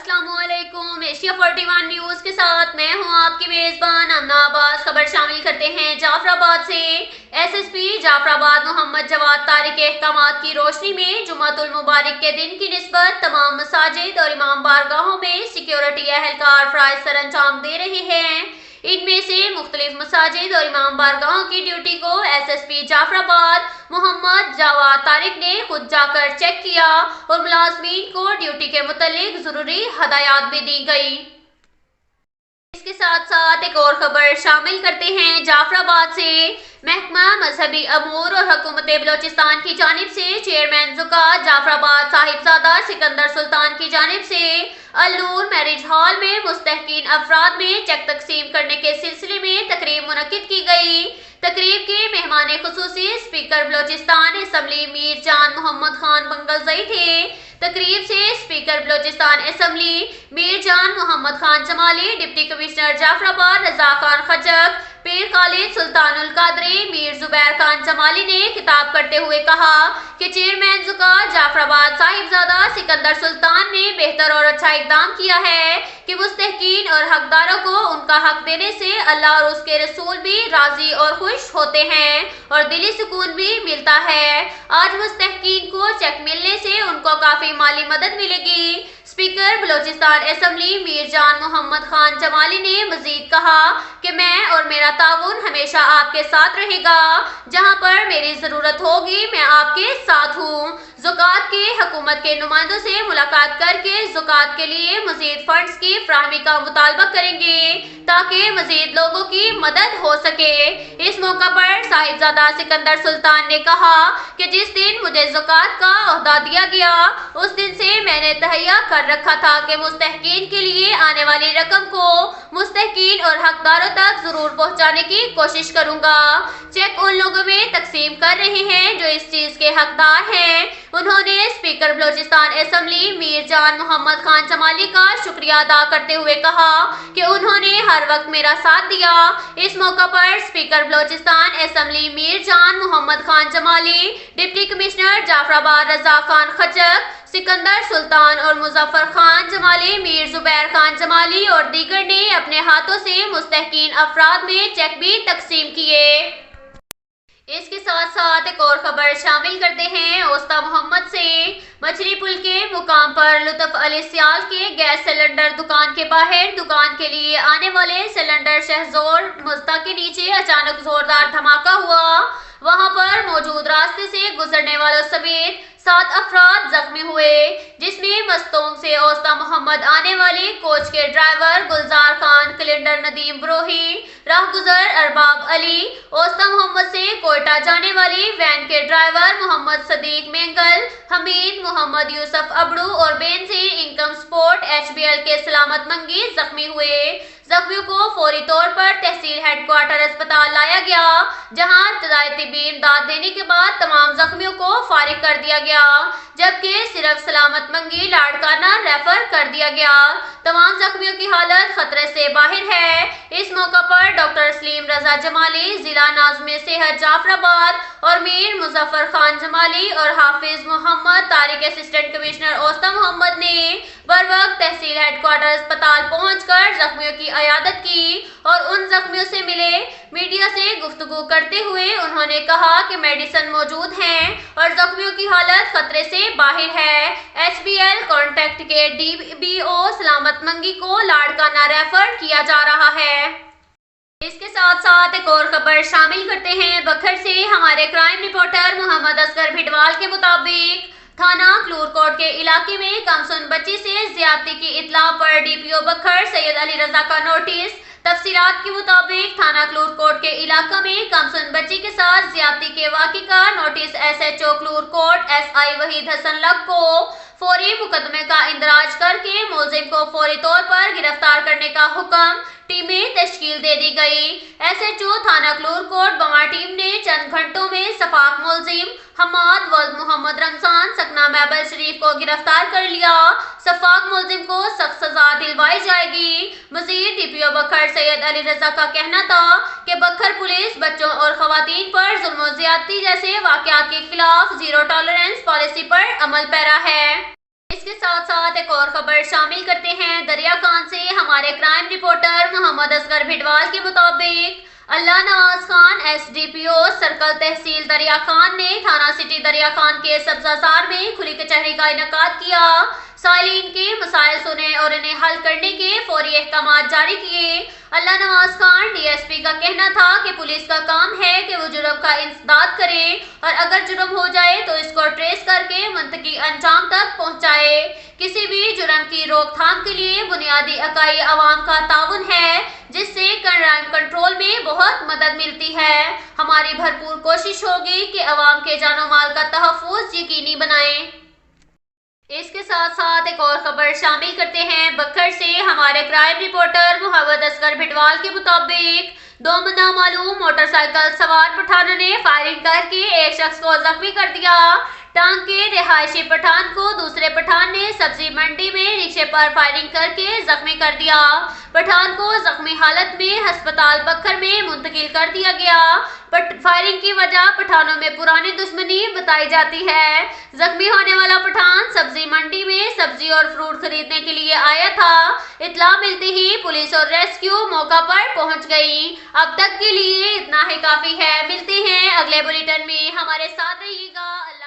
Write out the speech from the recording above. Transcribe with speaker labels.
Speaker 1: अस्सलाम वालेकुम। Asia 41 news के साथ मैं हूं आपकी मेजबान अमना अब्बास। खबर शामिल करते हैं जाफराबाद से। एसएसपी जाफराबाद मोहम्मद जवाद तारिक के अहकामात की रोशनी में जुमातुल मुबारक के दिन की निस्बत तमाम मसाजिद और इमाम बारगाहों में सिक्योरिटी एहलकार फराइज सर अंजाम दे रहे हैं। इनमें से मुख्तलिफ मसाजिद और इमाम बारगाहों की ड्यूटी को एसएसपी जाफराबाद मोहम्मद जवाद तारिक ने खुद जाकर चेक किया और मुलाजमीन को ड्यूटी के मुतालिक जरूरी हदायत भी दी गई। इसके साथ साथ एक और खबर शामिल करते हैं जाफराबाद से। महकमा मजहबी अमूर और हुकूमत बलोचिस्तान की जानिब से चेयरमैन ज़ुकात जाफराबाद साहिबजादा सिकंदर सुल्तान की जानिब से अल नूर मैरिज हॉल में मुस्तहकीन अफराद में चेक तकसीम करने के सिलसिले में तकरीब मुनक्किद की गई। तकरीब के मेहमान खुसूसी स्पीकर बलोचिस्तान असम्बली मीर जान मोहम्मद खान बंगलजई थे। तकरीब से स्पीकर बलोचिस्तान असम्बली मीर जान मोहम्मद खान जमाली, डिप्टी कमिश्नर जाफराबाद रजा खान खजक, पीर खालिद सुल्तानुल कादरी, मीर जुबैर खान जमाली ने खिताब करते हुए कहा कि चेयरमैन ज़ुकात जाफराबाद साहिबजादा सिकंदर सुल्तान ने बेहतर और अच्छा इकदाम किया है कि मुस्तहकीन और हकदारों को उनका हक देने से अल्लाह और उसके रसूल भी राजी और खुश होते हैं और दिली सुकून भी मिलता है। आज मुस्तहकीन को चेक मिलने से उनको काफी माली मदद मिलेगी। स्पीकर बलोचिस्तान असम्बली मीर जान मोहम्मद खान जमाली ने मजीद कहा कि मैं और मेरा ताउन हमेशा आपके साथ रहेगा। जहां पर मेरी जरूरत होगी मैं आपके साथ हूँ। ज़ुकात के हुकूमत के नुमाइंदों से मुलाकात करके ज़ुकात के लिए मजीद फंड्स की फ्राहमी का मुतालबा करेंगे ताकि मजीद लोगों की मदद हो सके। इस मौका पर साहिबजादा सिकंदर सुल्तान ने कहा कि जिस दिन मुझे ज़ुकात का ओहदा दिया गया उस दिन से मैंने तहैया कर रखा था कि मुस्तहकीन के लिए आने वाली रकम को मुस्तहकीन और हकदारों तक जरूर पहुंचाने की कोशिश करूंगा। चेक उन लोगों में तकसीम कर रहे हैं जो इस चीज के हकदार हैं। उन्होंने स्पीकर बलोचिस्तान असम्बली मीर जान मोहम्मद खान जमाली का शुक्रिया अदा करते हुए कहा कि उन्होंने हर वक्त मेरा साथ दिया। इस मौका पर स्पीकर बलोचिस्तान असम्बली मीर जान मोहम्मद खान जमाली, डिप्टी कमिश्नर जाफराबाद रजा खान खजक, सिकंदर सुल्तान और मुजफ्फर खान जमाली, मीर जुबैर खान जमाली और दीगर ने अपने हाथों से मुस्तहकीन अफराद में चेक भी तकसीम किए। इसके साथ साथ एक और खबर शामिल करते हैं ओस्ता मोहम्मद से। मछली पुल के मुकाम पर लुत्फ अली सियाल के गैस सिलेंडर दुकान के बाहर दुकान के लिए आने वाले सिलेंडर शहजोर मुस्ता के नीचे अचानक जोरदार धमाका हुआ। वहां पर मौजूद रास्ते से गुजरने वालों समेत 7 अफराद जख्मी हुए, जिसमें मस्तोंग से ओस्ता मोहम्मद आने वाले कोच के ड्राइवर गुलजार खान, कैलेंडर नदीम ब्रोही, राहगुजर अरबाब अली, ओस्ता मोहम्मद से कोयटा जाने वाली वैन के ड्राइवर मोहम्मद सदीक मेंगल, हमीद मोहम्मद यूसुफ अबड़ू और बेनजीर इनकम स्पोर्ट HBL के सलामत मंगी जख्मी हुए। जख्मियों को फौरी तौर पर तहसील हेडक्वार्टर अस्पताल लाया गया, जहां इब्तदाई तिब्बी इमदाद देने के बाद तमाम जख्मियों को फारिग कर दिया गया, जबकि सिर्फ सलामत मंगी लाड़काना रेफर कर दिया गया। तमाम जख्मियों की हालत खतरे से बाहर है। इस मौका पर डॉक्टर सलीम रजा जमाली, जिला नाज़िम सेहत जाफराबाद और मीर मुजफ्फर खान जमाली और हाफिज मोहम्मद तारिक असिस्टेंट कमिश्नर ओस्ता मोहम्मद ने बर वक्त तहसील हेडक्वार्टर अस्पताल पहुंचकर जख्मियों की अयादत की और उन जख्मियों से मिले। मीडिया से गुफ्तगू करते हुए उन्होंने कहा कि मेडिसिन मौजूद हैं और जख्मियों की हालत खतरे से बाहर है। HBL कॉन्टैक्ट के DBO सलामत मंगी को लाड़काना रेफर किया जा रहा है। इसके साथ साथ एक और खबर शामिल करते हैं बखर से। हमारे क्राइम रिपोर्टर मोहम्मद असगर भिडवाल के मुताबिक थाना क्लूरकोट के इलाके में कमसुन बच्ची से ज्यादती की इत्ला पर DPO बखर सैयद अली रजा का नोटिस। तफसीलात के मुताबिक थाना क्लूरकोट के इलाका में कमसुन बच्ची के साथ ज्यादती के वाक़े का notice SHO Kallurkot SI Waheed Hasan लक को फौरी मुकदमे का इंदराज करके मुलजिम को फौरी तौर पर गिरफ्तार करने का हुक्म टीमें तश्कील दे दी गई। SHO थाना क्लूरकोट बमा टीम ने चंद घंटों में सफाक मुलजिम हमाद वल्द मोहम्मद रमजान सकना महबल शरीफ को गिरफ्तार कर लिया। सफाक मुलजिम को सख्त सजा दिलवाई जाएगी। मजीद DPO बखर सैयद अली रजा का कहना था कि बखर पुलिस बच्चों और खवातीन पर जुल्म ज़्यादती जैसे वाक़यात के खिलाफ जीरो टॉलरेंस पॉलिसी पर अमल पैरा है। اس کے ساتھ ساتھ ایک اور خبر شامل کرتے ہیں دریا خان سے۔ ہمارے کرائم رپورٹر محمد اصغر بھٹوال کے مطابق اللہ نواز خان SDPO سرکل تحصیل دریا خان نے تھانہ سٹی دریا خان کے سبزہ زار میں کھلی کچہری کا انعقاد کیا۔ سائلین کے مسائل سنے اور انہیں حل کرنے کے فوری احکامات جاری کیے۔ اللہ نواز خان DSP کا کہنا تھا کہ پولیس کا کام ہے کہ وہ جرم کا انسداد کرے اور اگر جرم ہو جائے تو اس کو ٹریس کر کے منطقی انجام تک پہنچائے۔ کسی بھی جرم کی روک تھام کے لیے بنیادی اکائی عوام کا تعاون ہے، جس سے کرائم کنٹرول میں بہت مدد ملتی ہے۔ ہماری بھرپور کوشش ہوگی کہ عوام کے جان و مال کا تحفظ یقینی بنائیں۔ اس کے ساتھ ساتھ ایک اور خبر شامل کرتے ہیں بکھر سے۔ ہمارے کرائم رپورٹر محمد اصغر بھٹوال کے مطابق دو نامعلوم موٹر سائیکل سوار پٹھانوں نے فائرنگ کر کے ایک شخص کو زخمی کر دیا۔ ٹانگ کے رہائشی پٹھان کو دوسرے پٹھان نے سبزی منڈی میں رکشے پر فائرنگ کر کے زخمی کر دیا۔ پٹھان کو زخمی حالت میں ہسپتال بکھر میں منتقل کر دیا گیا۔ فائرنگ کی وجہ پٹھانوں میں پرانی دشمنی بتائی جاتی ہے۔ زخمی ہونے والا پٹھان سبزی منڈی میں سبزی اور فروٹ خریدنے کے لیے آیا تھا۔ اطلاع ملتے ہی پولیس اور ریسکیو موقع پر پہنچ گئی۔ اب تک کے لیے اتنا ہی کافی ہے۔ ملتے ہیں اگلے بلیٹن میں، ہمارے ساتھ رہیے گا۔ اللہ